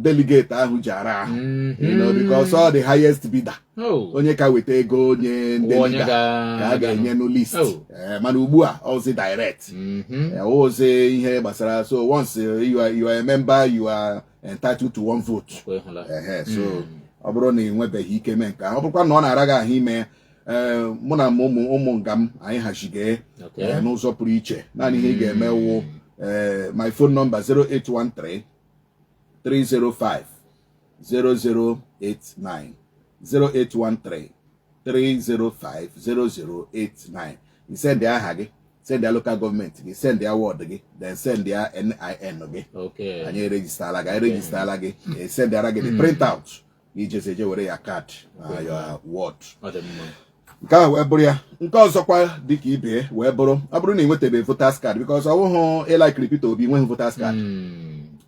delegate ahụ jara you know, because all the highest bidder onye ka weta ego onye ndeliga ka a ga-enye no list mana ugbu a ozi direct ozi ihe gbasara. So once you are a member, you are entitled to one vote. So ọ bụrụ na enwebeghị ike mee nke ọ bụrụkwa na ọ na-ara gị ahụ ime mụ na ụmụ nga m anyị hachige n'ụzọ pụrụ iche. Naanị ihe ị ga-eme wụ my phone number 0813 305 0089 0813 305 0089. You send the aha gị, send the local government gị, send the ward gị, then send the NIN gị. Okay. Anyị register la gị, send the the print out. You just say were your card, your ward. Nke a wee bụrụ ya. Nke ọzọkwa dịka ibe wee bụrụ ọ bụrụ na ị nwetabe voters card, because ọ bụghị ịlikiri Peter Obi nweghị voters card.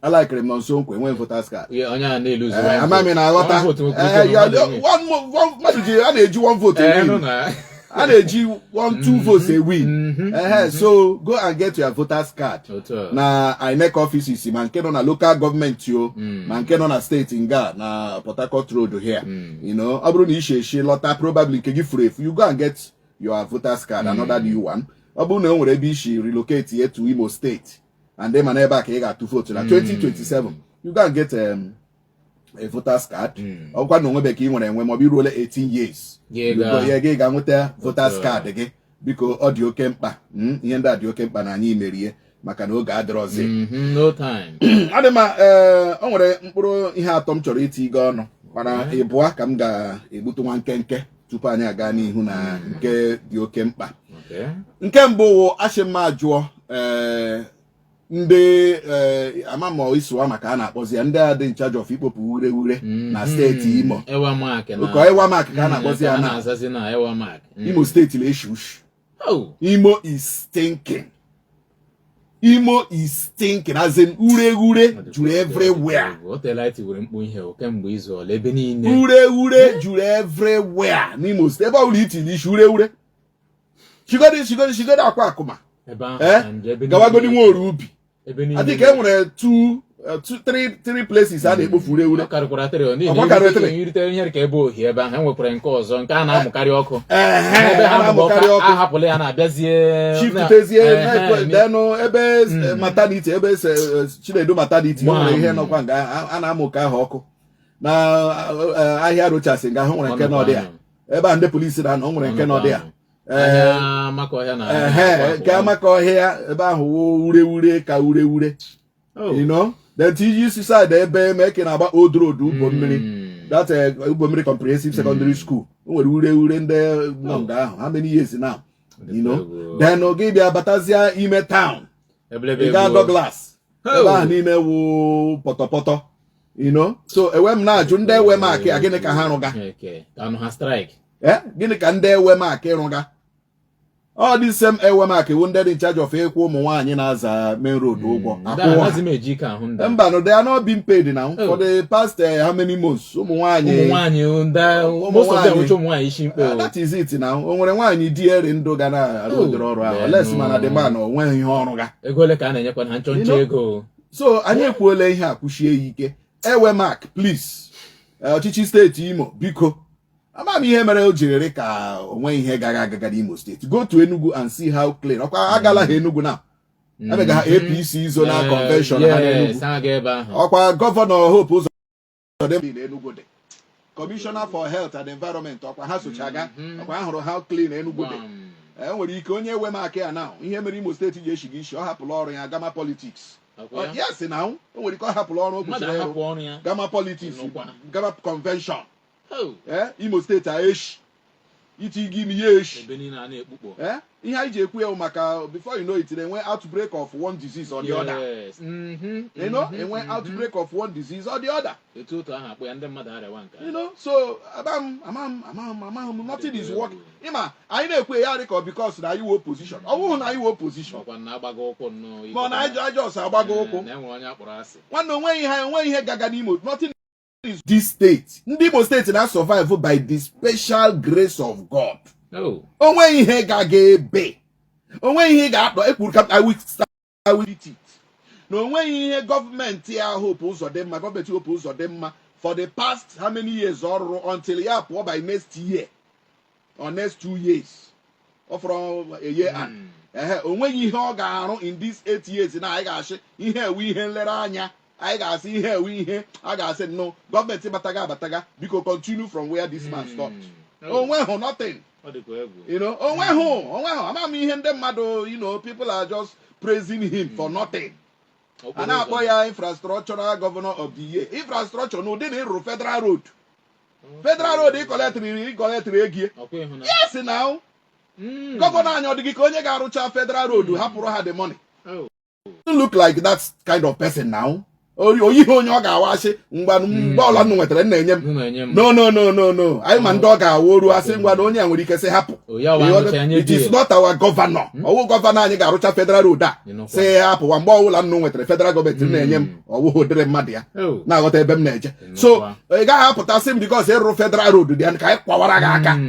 Alikiri m nso nkwe nweghị voters card. Onye a na-eluzi amami na aghọta mmadụ ji a na-eji one vote a win. A na-eji 1-2 votes a win. So go and get your voters card. Na INEC offices ma nke nọ na local government yo ma nke nọ na state nga na Port Harcourt Road here. You know, ọ bụrụ na ishe lọta probably nke gị furu efu, you go and get your voters card, another new one. Ọ bụrụ na o nwere ebe ishi relocate here to Imo State and then man ebe a ka ị ga-atụ vote na 2027, you go and get a voters card. Ọkwa na onwebe ka ị nwere enwe ma ọ bụ iruole 18 years. Gị ga-nweta voters card gị biko ọ dị oke mkpa. Ihe ndị a dị oke mkpa na anyị merie maka na oge adịrọzi. No time. Adị ma o nwere mkpụrụ ihe atọ m chọrọ iti gị ọnụ mana ịbụa ka m ga-egbutu nwa nkenke tupu anyị aga n'ihu na nke dị oke mkpa. Nke mbụ wụ ashịmma jụọ ndị amama isuwa maka a na-akpọzi ya ndị a dị in charge of ikpopụ ure na steeti Imo. Ewa mark ka a na-akpọzi ya na Imo State na-eshi ushi. Imo is stinking. Imo is stinking as in ure juru everywhere. Ure juru everywhere n'Imo State. Ebe ọbụla itili ishi ure shigodi akwa akụma gawagodi nwa oru ubi. I think e nwere 3 places a na-ekpofu ure. Ahapụla ya na-abịazie shiftezie denụ ebe maternity, ebe Chinedu maternity nwere ihe nọkwa nga a na-amụ ka ahụ ọkụ na ahịa Rochas nga ahụ nwere nke nọ dị ya. Ebe a ndị polisi na-anọ nwere nke nọ dị ya. Nke amaka ọhịa ebe ahụ ure ka ure. You know, then TG side ebe make na-agba Old Road Ugbo Mmiri, that Ugbo Mmiri Comprehensive Secondary School. O nwere ure ndị nọ nga ahụ. How many years now? You know, then oge bịa batazia ime town ga Douglas ebe ahụ niile wụ pọtọpọtọ. You know, so ewe m na-ajụ ndị ewe maakị a gịnị ka ha rụga? Gịnị ka ndị ewe maakị rụga? All this same ewemak wounded in charge of equal nwaanyị na-aza main road ụgwọ. Mba no, they are not being paid now for the past how many months. Ụmụ nwaanyị most of them ụmụ nwaanyị isi mkpe. That is it now. O nwere nwaanyị di ere ndụ ga na-arụ ọrụ ahụ. Less man the man o nweghị ihe ọrụ ga. Ego ole ka a na-enyekwa ha nchọnchọ ego. So anyị ekwuola ihe a kwuchie ike. Ewemak please. Ọchịchị steeti Imo biko. Ama m ihe mere o jiri ka onwe ihe gaga Imo State. Go to Enugu and see how clean. Ọkwa agala ha Enugu na. Abega ha APC zonal convention ha Enugu. Ọkwa Governor Hope Uzodinma in Enugu dị. Commissioner for Health and Environment ọkwa ha sochaga. Ọkwa ahụrụ how clean Enugu dị. Nwere ike onye ewe maka ya now. Ihe mere Imo State ji eshiga isi ọ hapụrụ ọrụ ya gama politics. Yes now. O nwere ike ọ hapụrụ ọrụ okwusiri gama politics, gama convention. Imo State aeshi iti give me yesh. Ihe anyị ji ekwu ya maka before you know it, they went outbreak of one disease or the other. You know, they went outbreak of one disease or the other. You know, so nothing is working. Ima, I know because now you opposition. Oh, now you opposition. But I just one no when you hear Gaganimo, nothing. This state, Imo State now survive by the special grace of God. When he gage be, when he got I will start with it. na onweghị ihe gọọmenti ya Hope Uzodinma gọọmenti Hope Uzodinma for the past how many years ọ rụrụ until ya pụọ by next year or next 2 years or from a year and onweghị ihe ọ ga-arụ in these 8 years na anyị ga-asị ihe ewu ihe nlereanya anyị ga-asị ihe ewu ihe a ga-asị no gọọmenti bataga biko continue from where this man stopped. Onweghị nothing. You know, onweghị ama m ihe ndị mmadụ, you know, people are just praising him for nothing. A na-akpọ ya infrastructural governor of the year. Infrastructure na ụdị na ịrụ federal road. Federal road ịkọletịrị ego. Yes now. Gọvanọ anyị ọ dịghị ka onye ga-arụcha federal road hapụrụ ha the money. You look like that kind of person now. Oyihe onye ọ ga-awasị mgbe ọla nnụ nwetara na-enye m. No. Anyị ma ndị ọ ga-awa oru asị ngwa na onye a nwere ike sị hapụ. It is not our governor. Ọwụ gọvanọ anyị ga-arụcha federal road a sị hapụ mgbe ọbụla nnụ nwetara federal gọọmenti na-enye m ọwụ odere mmadụ ya na-aghọta ebe m na-eje. So ị gaghị apụta sị m because ịrụ federal road dị ka anyị kwawara gị aka.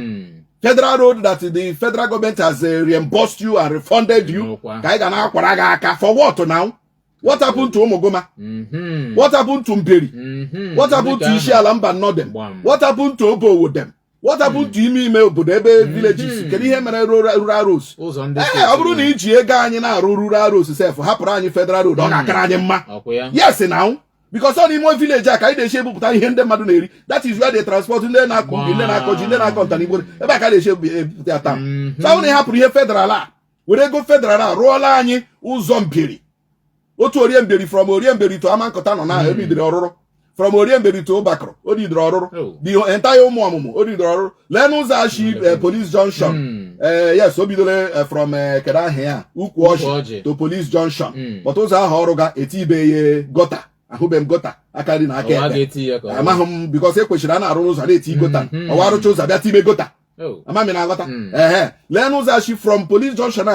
Federal road that the federal government has reimbursed you and refunded you ka anyị ga na-akwara gị aka for what now? What happened to Omogoma? What happened to Mberi? What happened to Ishiala Mba Nodem? What happened to Obo with them? What happened to Ime obodo ebe villages? Kedu ihe mere rural roads? Ọ bụrụ na iji ego anyị na-arụ rural roads sef hapụrụ anyị federal road ọ ga-akara anyị mma. Yes now. Because on Imo village a ka anyị na-eche ebupụta ihe ndị mmadụ na-eri. That is where they transport ndị na-akụ ubi, ndị na-akọ ji, ndị na-akọ ntanigbo. Ebe a ka na-eche ebupụta ya taa. So ọ na-ahapụrụ ihe federal a were ego federal a rụọla anyị ụzọ Mberi. Otu Oriemberi from Oriemberi to Amankota nọ na ebidiri ọrụrụ. From Oriemberi to Obakro o didiri ọrụrụ. The entire ụmụ ọmụmụ o didiri ọrụrụ. Lee n'ụzọ ashi police junction. Yes, o bidoro from kedu ahụ ya Ukwu Ọjị to police junction. But ụzọ ahụ ọrụ ga etibe gota. Ahụbe m gota aka dị na aka ebe. Amaghị m because ekwesịrị a na-arụ ụzọ na-eti gota. Ọwa arụcha ụzọ bịa tibe gota. Amami na agota. Lee n'ụzọ ashi from police junction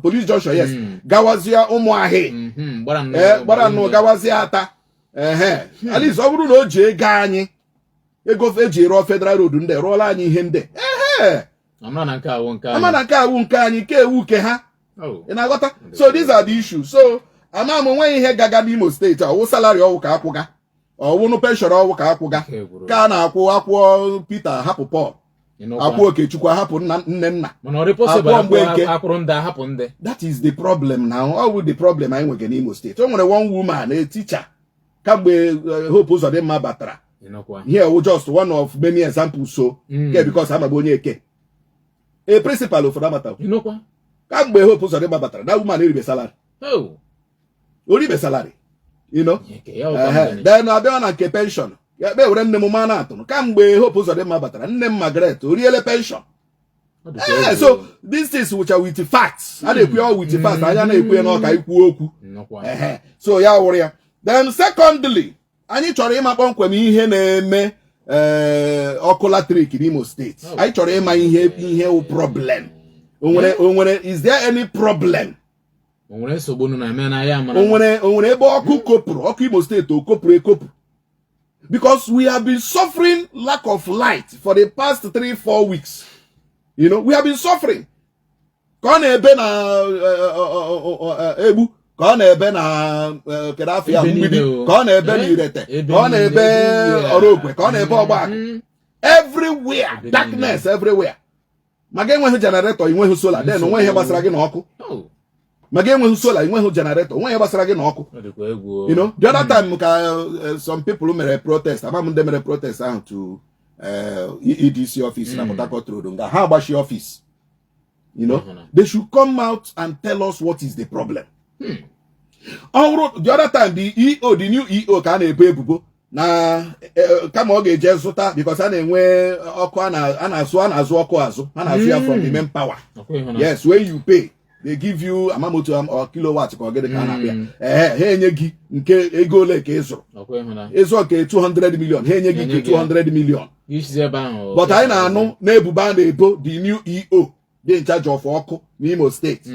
police junction yes. Gawazia Ụmụahị. Gbara nnụ gawazia Ata. At least ọ bụrụ na o ji ego anyị ego eji rụọ federal road ndị rụọla anyị ihe ndị. Ama na nke awụ nke anyị nke ewu ke ha. Ị na-agọta? So these are the issues. So ama m nweghị ihe gaga n'Imo State ọwụ salary ọwụ ka akwụga. Ọwụnụ pension ọwụ ka akwụga. Ka a na-akwụ Peter hapụ Paul. Akwụ Okechukwu hapụ nne. That is the problem now. All with the problem anyị nwere n'Imo State. O nwere one woman, a teacher. Kamgbe Hope Uzodinma batara. Here we just one of many examples so. Because I'm a bonye eke. A principal of Ramata. Kamgbe Hope Uzodinma batara. That woman eribe salary. Oribe salary. You know? Then abịa na nke pension. Ya be were nne m ma na-atụ. Kamgbe Hope Uzodinma batara, nne m Margaret oriele pension. So these things which are with the facts. A na-ekwu all with the facts. Anya na-ekwu na ọka ikwu okwu. So ya wụrụ ya. Then secondly, anyị chọrọ ịma kpọmkwem ihe na-eme ọkụ latrik n'Imo State. Anyị chọrọ ịma ihe problem. Onwere is there any problem? Onwere ebe ọkụ kopụrụ, ọkụ Imo State o kopụrụ ekopụ. Because we have been suffering lack of light for the past 3-4 weeks. You know, we have been suffering. Ka ọ na-ebe na egbu, ka ọ na-ebe na kedafia mgbidi, ka ọ na-ebe na irete, ka ọ na-ebe ọrọgwe, ka ọ na-ebe ọgbakọ. Everywhere, darkness everywhere. Ma ga enweghị generator, inweghị solar, then onwe ihe gbasara gị na ọkụ. Ma ga enweghị solar, inweghị generator, onwe ihe gbasara gị na ọkụ. You know, the other time ka some people mere protest, ama m ndị mere protest ahụ to EDC office na Port Harcourt Road nga ha agbashi office. You know, they should come out and tell us what is the problem. The other time the new EO ka na-ebo ebubo na kama ọ ga-eje zụta because a na-enwe ọkụ a na-azụ ọkụ azụ a na-azụ ya from the main power. Yes, when you pay they give you amamoto or kilowatt ka ọ gịdị ka na-abịa. Ha enye gị nke ego ole ka ịzụrụ. Ịzụ nke 200 million ha enye gị nke 200 million. But anyị na-anụ na-ebubo a na-ebo the new EO dị in charge of ọkụ n'Imo State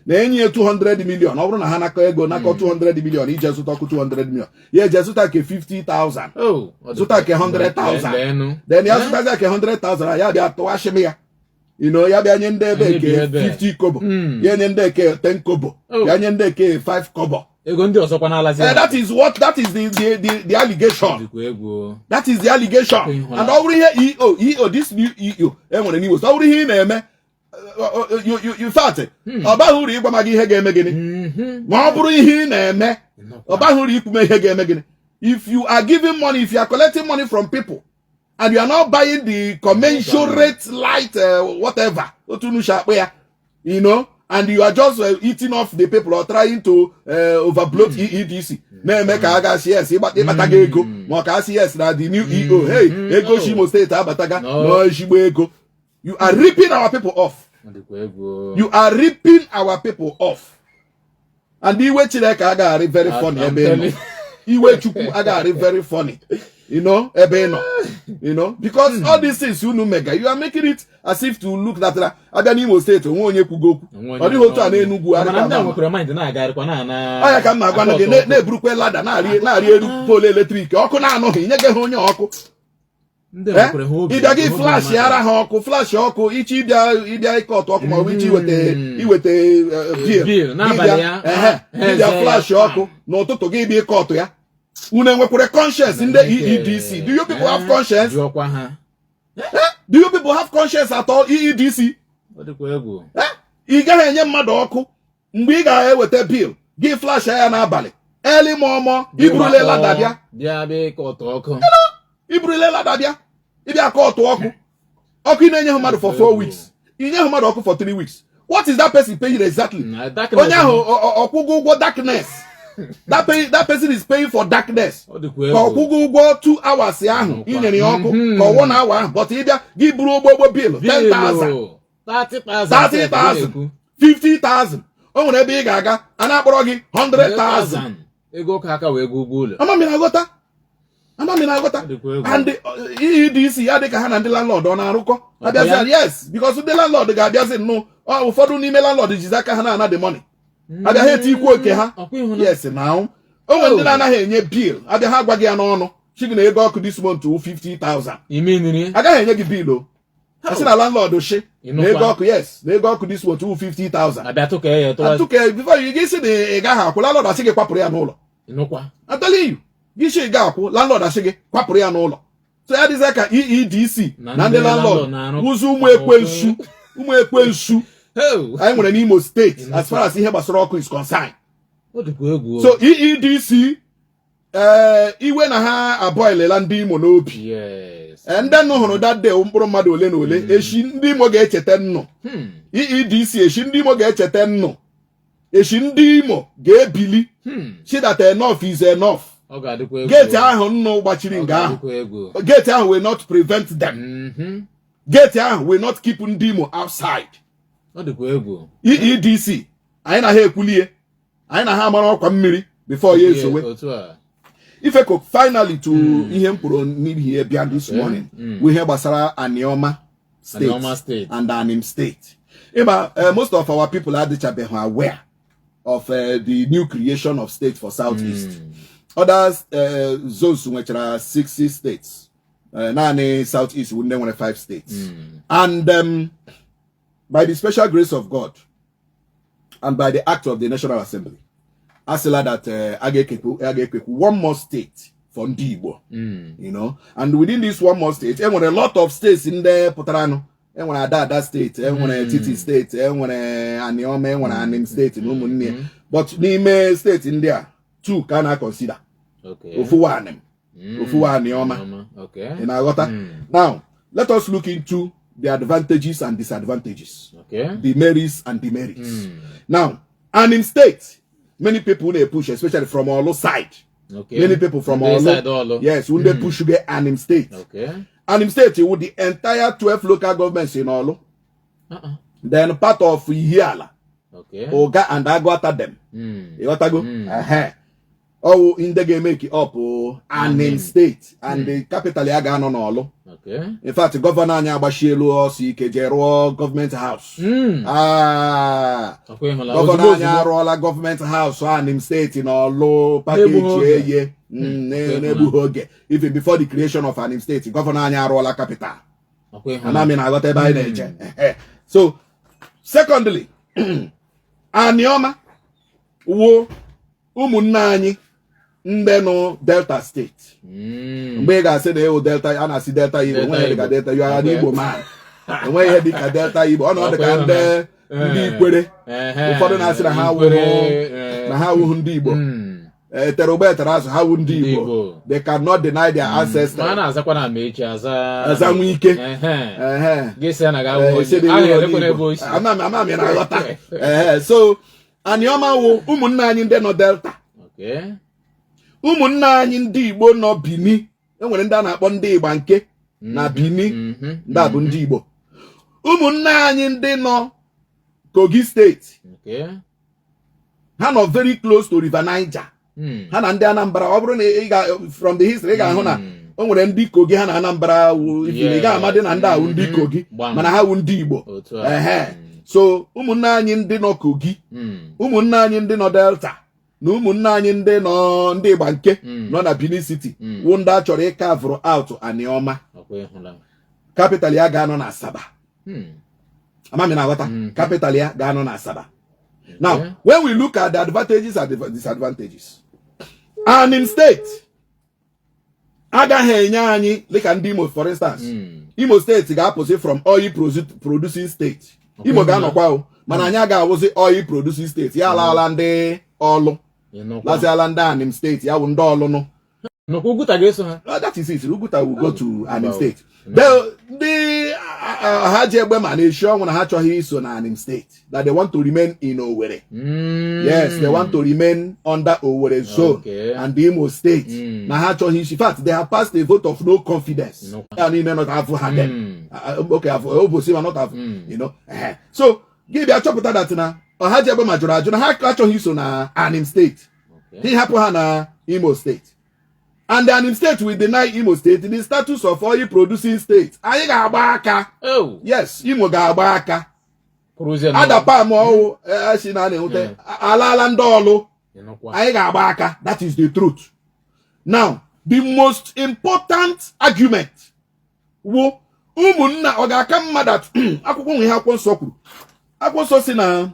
na-enye 200 million. Ọ bụrụ na ha nakọ ego nakọ 200 million ije zụta ọkụ 200 million ya eje zụta ke 50,000 zụta ke 100,000 then ya zụtazi ke 100,000 ya bịa tụwashim ya you know, ya bịa nye ndị ebe ke 50 kobo, ya nye ndị ke 10 kobo, ya nye ndị ke 5 kobo. That is what, that is the allegation. That is the allegation. And over here, EO, this new EO, over here, you thought it. About who you magi hegemegini. About who you hegemegini. If you are giving money, if you are collecting money from people, and you are not buying the commensurate light, whatever, you know, and you are just eating off the people or trying to overbloat EEDC. Yes, the new EO. Hey, Ego Imo State, Abataga, no Ego. You are ripping our people off. You are ripping our people off. And the way Chileka are very funny. Iwe Chuku are very funny. You know, you know, because all these things you know, mega, you are making it as if to look that Imo State, onye kugoku. Or the whole time, Enugu, I can not go again, ne Brooklyn ladder, na pole electric, Okuna no, he never honor Oko. If I give flash, Yara Hoko, flash Oko, each idea caught Okuma, which you with a beer, flash Oko, no to give you a court, yeah. Conscience in the EEDC. Do you people have conscience? Do you people have conscience at all? EEDC? You get a young madoko. We got with a bill. Give flash air na bali. Early momo. Ibrule la dabia. Diabe koto. Ibrule la dabia. Ibia koto oku. Oku inenye humado for 4 weeks. Inye humado oku for 3 weeks. What is that person paying exactly? Oku darkness. That person is paying for darkness. For 2 hours, in 1 hour, but either give bro bill 10,000, 30,000, 50,000. Oh, ne big gaga, and I brought 100,000. Ego kaka we Google. I'm not and the EDC, Adeka and the landlord on Aruko. Yes, because the landlord, the guy doesn't know. Oh, for the landlord, is Zakahana the money. I hate equal yes, now. Oh, when the Nana had a bill, I have Bagiano, she can go this month to 50,000. You mean, I got a bill. I said, a landlord, she, yes, they go to this one to 50,000. I took care before you get the Gaha, landlord, I say a Paprianola. I'm telling you, you should go, landlord, I say Paprianola. So that is like a EEDC, and the landlord, who's I'm an Imo State, as far as Hebasroko is concerned. So EEDC, Iwe na ha aboile la ndi Imo n'obi. Yes. And then no that day umpro mmadụ ole na ole eshi ndị Imo ga-echete nno. EEDC eshi ndị Imo ga-echete nno. Eshi ndị Imo ga-ebili. See that enough is enough. Gate ahụ nno gbachiri nga ahụ. Gate ahụ will not prevent them. Gate ahụ will not keep ndị Imo outside. EEDC anyị na ha ekwulie. Anyị na ha amara ọkwa mmiri before ye esowe. If I could finally to ihe mkpụrụ need here beyond this morning, we hear basara Anioma State and Anim State. Most of our people are aware of the new creation of state for Southeast. Others, those which are 60 states. Nane Southeast would name 5 states. And by the special grace of God and by the act of the National Assembly, I say that Agekeku one more state for Igbo, you know, and within this one more state, and when a lot of states in there, Potarano, and when I that state, and when a Titi state, and when a Aniome, and when I name state in but Nime state in there, 2 can I consider. Okay. Ufuanem, Anioma. Okay. In Agota. Now, let us look into the advantages and disadvantages. Okay. The merits and demerits. Now, Anim State. Many people they push, especially from Olo side. Okay. Many people from Olo. Yes, when they push to get Anim State. Okay. Anim State with the entire 12 local governments in Olo. Then part of Ihiala. Okay. Oga and Agwata them. You got to go? Oh, in the game make it up. Anim State. And the capital Yagan on Olo. Okay. In fact, Governor Nyabashielo, Sikejero, Government House. Governor Nyarola, Government House, Anim State in Olo, package, even before the creation of Anim State, Governor Nyarola capital. Anami na agota ebe anyị na-eje. So secondly, Anioma wo ụmụnne anyị ndị nọ Delta State. Mgbe ị ga-asị na ewu Delta, a na-asị Delta Igbo, enweghị dịka Delta, you are an Igbo man. Enweghị ihe dịka Delta Igbo, ọ nọ dịka ndị Ikwere. Ụfọdụ na-asị na ha awụghụ ndị Igbo. Tere ụgbọ etere azụ ha wụ ndị Igbo. They cannot deny their ancestors. Ma na-azakwa na mechi aza nwe ike. Amami na-aghọta. So Anioma wụ ụmụnne anyị ndị nọ Delta. Ụmụnne anyị ndị Igbo nọ Bini. Enwere ndị a na-akpọ ndị Igba nke na Bini. Ndị a bụ ndị Igbo. Ụmụnne anyị ndị nọ Kogi State. Ha nọ very close to River Niger. Ha na ndị Anambra, ọ bụrụ na ị ga from the history ị ga-ahụ na o nwere ndị Kogi ha na Anambra ị ga-amadị na ndị ahụ ndị Kogi mana ha wụ ndị Igbo. So ụmụnne anyị ndị nọ Kogi, ụmụnne anyị ndị nọ Delta na ụmụnne anyị ndị nọ ndị Igba nke nọ na Benin City wụ ndị a chọrọ ịka vụrụ out Anioma. Capital ya ga-anọ na Asaba. Amami na-aghọta. Capital ya ga-anọ na Asaba. Now, when we look at the advantages and the disadvantages, Imo State, agaghị enye anyị dịka ndị Imo, for instance, Imo State ga-apụsị from oil producing state. Imo ga-anọkwa o, mana anyị ga-awụzi oil producing state. Ya alaala ndị ọlụ, laziala ndị Imo State, ya wụ ndị ọlụ nụ. That is it. Uguta will go to Imo State. The Hajegbe man is sure when Hachohi so na Imo State that they want to remain in Owerri. Yes, they want to remain under Owerri zone and the Imo State. Na Hachohi, in fact, they have passed a vote of no confidence. And you may not have had them. Okay, I've not have, you know. So give a chop that na Hajegbe Majoraju na Hachohi so na Imo State. He happen na Imo State. And the Imo State will deny Imo State the status of oil producing state. Anyị ga-agba aka. Yes, Imo ga-agba aka. Adapa mo si na na-enwete alala ndị ọlụ. Anyị ga-agba aka. That is the truth. Now, the most important argument wo ụmụnna ọ ga-aka mma that akwụkwọ nwe ha akwụkwọ nsọ kwuru. Akwụkwọ nsọ si na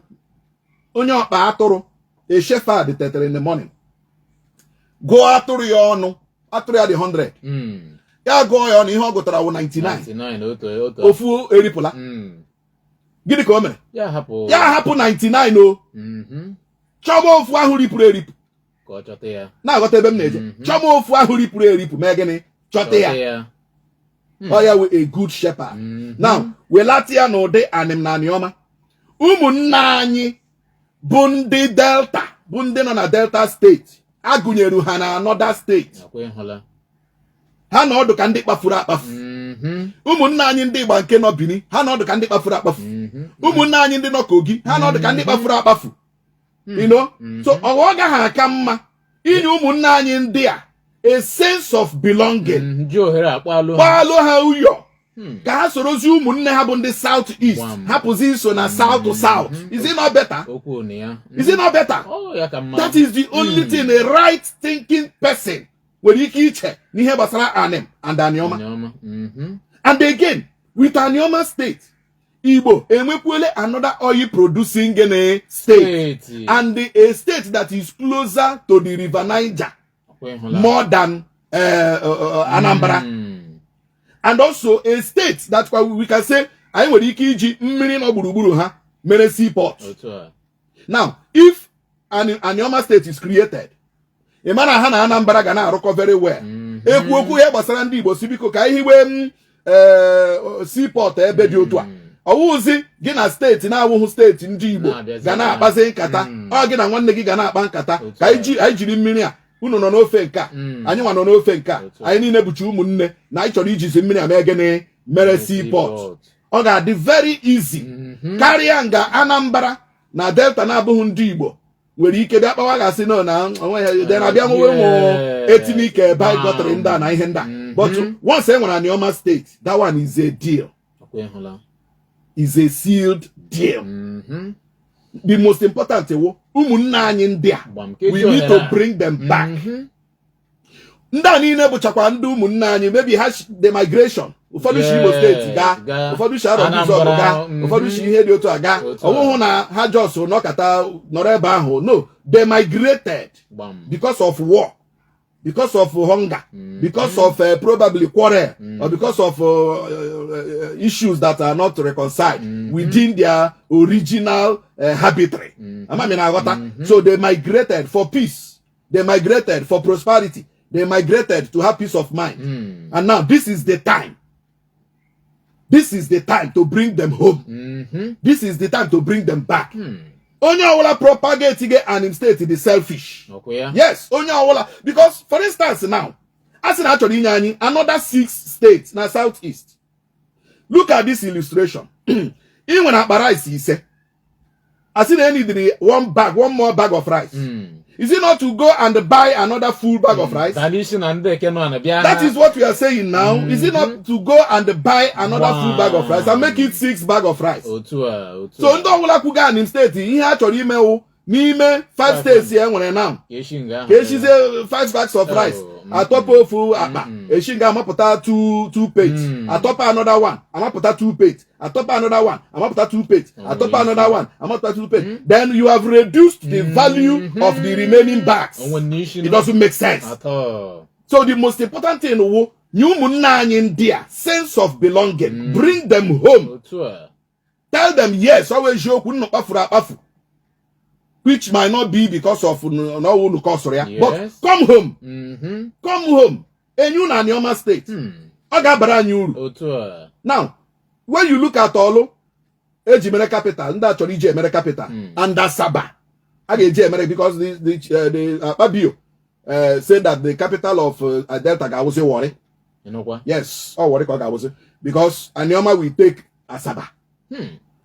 onye ọkpa atụrụ a shepherd tetere in the morning. Go atụrụ ya ọnụ. Atụrụ ya dị 100. Ya gụọ ya ọnụ ihe ọ gụtara wụ 99. Ofu eripụla. Gịnị ka o mere? Ya hapụ 99 o. Chọma ofu ahụ ripụrụ eripụ. Na-aghọta ebe m na-eje. Chọma ofu ahụ ripụrụ eripụ mee gịnị? Chọta ya. Ọ ya wụ a good shepherd. Now, welata ya n'ụdị Anim na Anioma. Ụmụnne anyị bụ ndị Delta, bụ ndị nọ na Delta State. Agụnyeru ha na another state. Ha na ọdụ ka ndị kpafuru akpafu. Ụmụnne anyị ndị Igba nke nọ Bini, ha na ọdụ ka ndị kpafuru akpafu. Ụmụnne anyị ndị nọ Kogi, ha na ọdụ ka ndị kpafuru akpafu. You know? So ọ gaghị aka mma inye ụmụnne anyị ndị a sense of belonging. Kpalụ ha ụyọ. Ka ha sorozi ụmụnne ha bụ ndị South East. Hapụzi iso na South to South. Is it not better? Is it not better? That is the only thing a right thinking person nwere ike iche n'ihe gbasara Anim and Anioma. And again, with Anioma State, Igbo enwekwele another oil producing state. And a state that is closer to the River Niger more than Anambra. And also a state that's why we can say I nwere ike iji mmiri no gburugburu ha mere seaport. Now, if Anioma State is created, imana ha na Anambra ga na-arụkọ very well. Ekwu okwu ihe gbasara ndị Igbo si biko ka ihiwe seaport ebe dị otu a. Ọwụzi gị na steeti na-awụhụ steeti ndị Igbo ga na-akpazi nkata. Ọ gị na nwanne gị ga na-akpa nkata ka anyị jiri mmiri a unu nọ n'ofe nke a anyị nwa nọ n'ofe nke a anyị niile bụcha ụmụnne na anyị chọrọ ijizi mmiri a mee gịnị mere seaport. Ọ ga-adị very easy karịa nga Anambra na Delta na-abụghị ndị Igbo nwere ike bịa kpawa gasị no na onwe ya dị na-abịa nwe etinye ike ebe anyị gọtara ndị a na ihe ndị a. But once e nwere Anioma State, that one is a deal. Is a sealed deal. The most important ụmụnne anyị ndị a, we need to bring them back. Ndị a niile bụchakwa ndị ụmụnne anyị, maybe the migration ụfọdụ shi Imo State ga ụfọdụ shi Hope Uzodinma ga ụfọdụ shi ihe dị otu aga ọwụhụ na ha just nọkata nọrọ ebe ahụ. No, they migrated because of war, because of hunger, because of probably quarrel, or because of issues that are not reconciled within their original habitatory. So they migrated for peace, they migrated for prosperity, they migrated to have peace of mind. And now this is the time. This is the time to bring them home. This is the time to bring them back. Onye owola propagating an state is selfish. Yes, onye owola, because for instance now, as in actually another 6 states na southeast. Look at this illustration. Even when rice is as in any one more bag of rice. Is it not to go and buy another full bag of rice? That is what we are saying now. Is it not to go and buy another full bag of rice and make it 6 bags of rice? So ndo wula kuga in state ihe achọrọ ime wu n'ime 5 states here nwere now. Keshize 5 bags of rice. Atop ofu akpa. Eshinga amapụta 2 plates. Atop another one. Amapụta 2 plates. Atop another one. Amapụta 2 plates. Atop another one. Amapụta 2 plates. Then you have reduced the value of the remaining bags. It doesn't make sense. So the most important thing is India, sense of belonging. Bring them home. Tell them yes, always you couldn't pafu. Which might not be because of no cause, but come home. Come home. And you na Imo State. Now, when you look at all Ejimere capital, and that's Ejimere capital, and that's Sabah. Ejimere because the Babio said that the capital of Delta was a worry. You know what? Yes, or what I was because Anioma will take Asaba.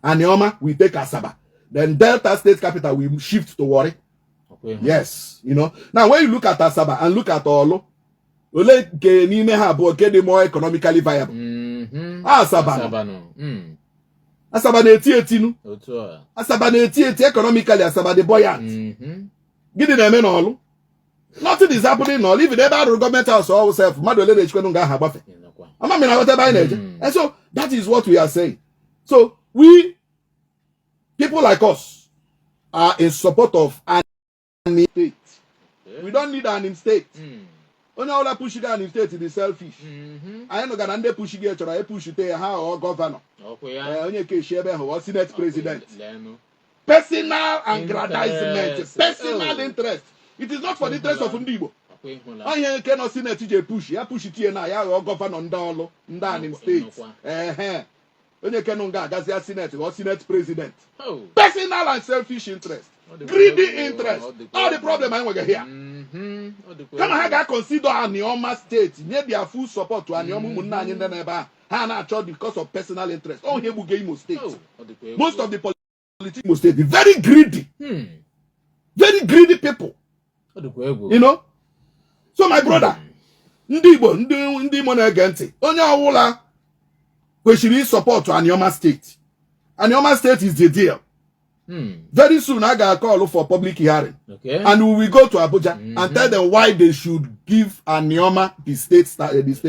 Anioma will take Asaba. Then Delta State capital will shift to Warri. Yes, you know. Now when you look at Asaba and look at Olo, Ole ke n'ime ha abụọ ke dị more economically viable. Asaba no. Asaba na-eti etinu. Asaba na-eti economically. Asaba the buoyant. Gịnị na-eme n'Olu? Nothing is happening n'Olu. Even ebe arụ government house all self, mmadụ ole na-echikwa nga ha agbafe. Ama m na whatever anyị na-eje. And so that is what we are saying. So we people like us are in support of an state. We don't need an state. Only all pushing an state is selfish. I know that they pushing each other, push it how or governor. Only case or Senate president. Personal aggrandizement, personal interest. It is not for the interest of Igbo. I cannot see that push. Ya push it here now. Ya or governor ndalo ndan state. Onye kenunga gazia Senate or Senate president. Personal and selfish interest. Greedy interest. All the problem I want to hear. Come on, I consider Imo State. Need their full support to Imo Munna in the neighbor. Hana chose because of personal interest. Oh, here we get Imo State. Most of the politics Imo State be very greedy. Very greedy people. You know? So my brother, ndị Igbo, ndị Imo na-ege ntị, onye ọwụla kwesịrị support to Imo State. Imo State is the deal. Very soon I got a call for public hearing. And we will go to Abuja and tell them why they should give Anioma the state status.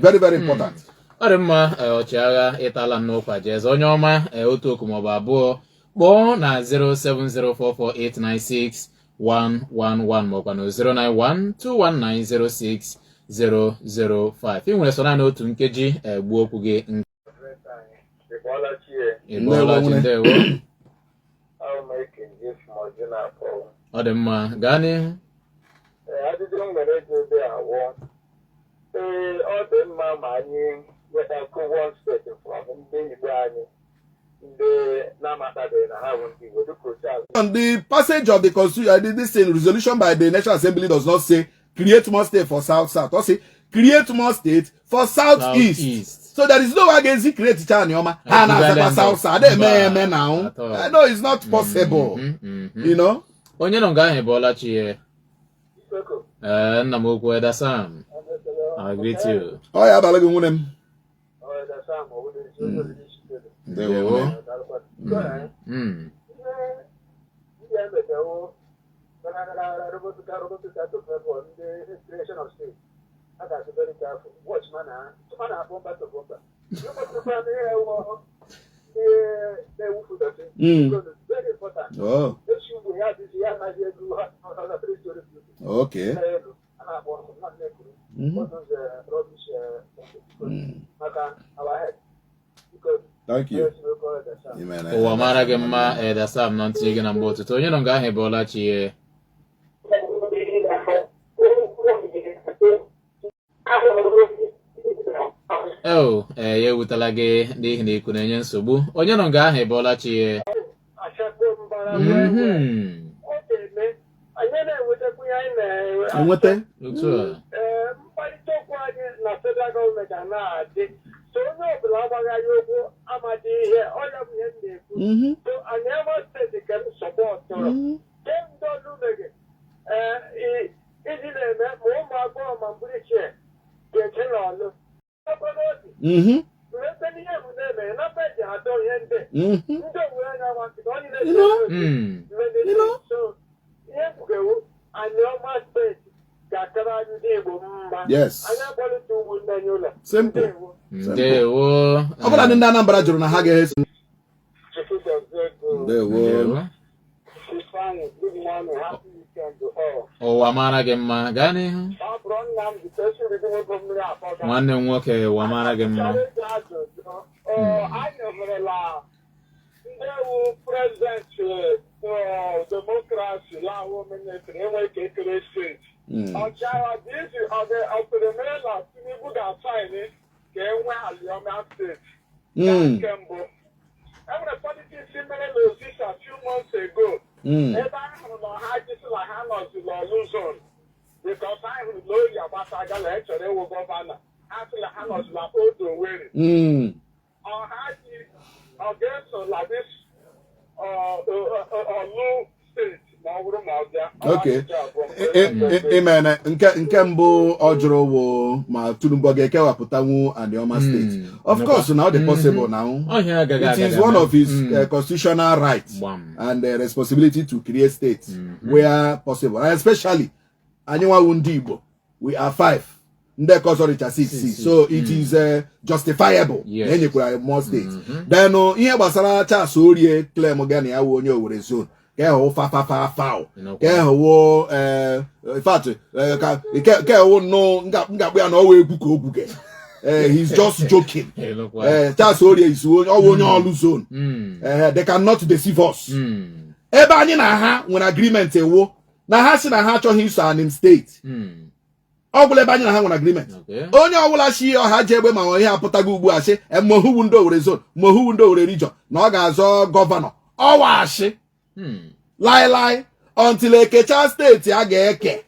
Very, very important. Ọdịmma ọchịagha ịtala nnukwu jez onye ọma otu oku maọbụ abụọ kpọọ na 07044896111 maọbụ na 09121906005. ị nwere so naanị otu nkeji gbuo okwu gị. Ịbọọla chi ndewo. Ọdịmma gaa n'ihu. Ajụjụ m nwere ego ebe awọ. Ọ dị mma ma anyị wetakwu one state from ndị Igbo anyị ndị na-amatabeghị na ha bụ ndị Igbo dịka otu azụ. On the passage of the constitution, this resolution by the National Assembly does not say create more state for South. Or say create more state for Southeast. So there is no way against create Anioma and South. I know it's not possible. You know? Onye no ga Ebola chi nna m okwu Eda Sam. I greet you. Oh yeah, balagu munem. Eda Sam I got to be very careful. Watch man, man, bomba to bomba. You must be they will put that in because it's very important. Oh. This should we have this year, my dear, you have another 3 stories. Okay. And I want not what was rubbish our head. Because thank you. Ụwa mara gị mma Edasam nọ ntị gị na mgbe ụtụtụ onye nọ nga ahụ ebola chi ya ewutala gị n'ihi na iku na-enye nsogbu onye nọ nga ahụ ebola chi Enwete otu a mkparịta okwu anyị na federal gọọmenti na-adị so onye ọbụla agbagharị okwu amadị ihe ọya bụ ihe m na-ekwu so anyị Imo steeti ka m sọpọtụrụ kee ndị ọrụ megị iji na-eme ma ụmụ agbọghọ ma mbụrichie ga-eche n'ọlụ obi mmete n'ihe bụ na-eme na peji atọ ihe ndị owere anya nwasị na onye na-eche so ihe mkpukewu anyị Imo steeti ga-akara anyị ndị Igbo mma anyị akpọlite ugwu ndị anyị ụlọ simple. Ndewo. Ọ bụla ndị Anambra jụrụ na ha ga-eso. Ndewo. Ụwa mara gị mma gaa n'ihu nwanne m nwoke ụwa mara gị mma anyị hụrụla ndị wu prezidenti demokrasi lahụ ministri enweghị ekere steeti ọchịagha dị izi ọpụrụmere na Tinubu ga-asaịnị ka enwe Aliọma steeti nke mbụ enwere politiks mere na Osisa few months ago ebe anyị hụrụ na ha jisila ha nọzila ọlụ zon bikọs anyị hụrụ na oyi agbata gala echọrọ ịwụ gọvanọ ha sịla ha nọzila Old Owerri ọha ji ọ ga-esola dis ọlụ steeti ma ọ bụrụ ma ọ bịa imene nke mbụ ọ jụrụ wụ ma Tinubu ga-ekewapụtanwu Imo State. Of course now the possible now. It is one of his constitutional rights and responsibility to create states where possible, and especially anyiwa ndị Igbo we are 5 ndị kọsọrịcha 6 so it is justifiable enyekwara more states. Then ihe gbasara Charles Orie claim gani ya onye Owerri zone keho fa keho in fact keho no ngakpu ya na owe egwu ka ogwuge he's just joking. Charles Orie is onye olu zone. They cannot deceive us. Ebe anyị na ha nwere agreement ewo na ha si na ha achọghị iso Anim steeti ọbụla ebe anyị na ha nwere agreement onye ọbụla shi ọha ji egbe ma ihe apụtago ugbu a shi mohuwu ndị Owerri zone mohuwu ndị Owerri region na ọ ga-azọ gọvanọ ọwashi lai until ekecha steeti a ga-eke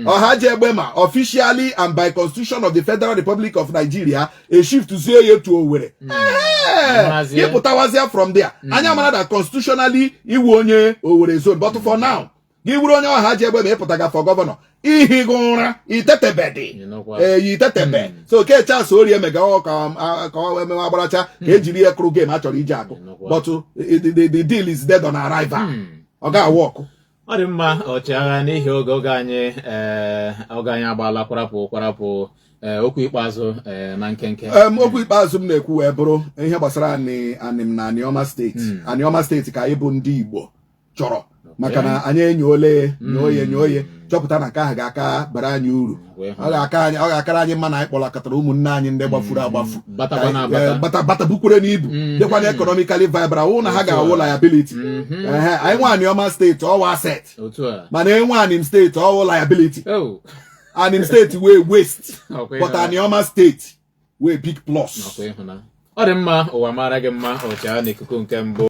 ọha ji egbe ma officially and by constitution of the Federal Republic of Nigeria a shift zie ye to Owerri ịpụtawazia from there anya mara that constitutionally iwu onye Owerri zone but for now gị wuru onye ọha ji egbe ma ịpụtaga for gọvanọ ihi gị ụra itetebedi itetebe so ke Charles Orie mega ka o emewe agbaracha ka ejiri ya kụrụ game a chọrọ iji agụ but the deal is dead on arrival. Ọ ga-awọkụ ọ dị mma ọchịagha n'ihi oge anyị agbaala kwarapụ okwu ikpeazụ na nkenke okwu ikpeazụ m na-ekwu wee bụrụ ihe gbasara Anim na Imo steeti Imo steeti ka ịbụ ndị Igbo chọrọ maka na anyị enyoole nyoye chọpụta na nke ahụ ga-aka bara anyị uru ọ ga-akara anyị mma na anyị kpọlakọtara ụmụnne anyị ndị gbafuru agbafu bata bukwere n'ibu dịkwa na economically viable wụ na ha ga-awụ liability. Anyị nwe Imo steeti ọwa asset mana enwe Anim steeti ọwụ liability. Anim steeti wee waste but Imo steeti wee big plus. Ọ dị mma ụwa mara gị mma ọchịagha n'ikuku nke mbụ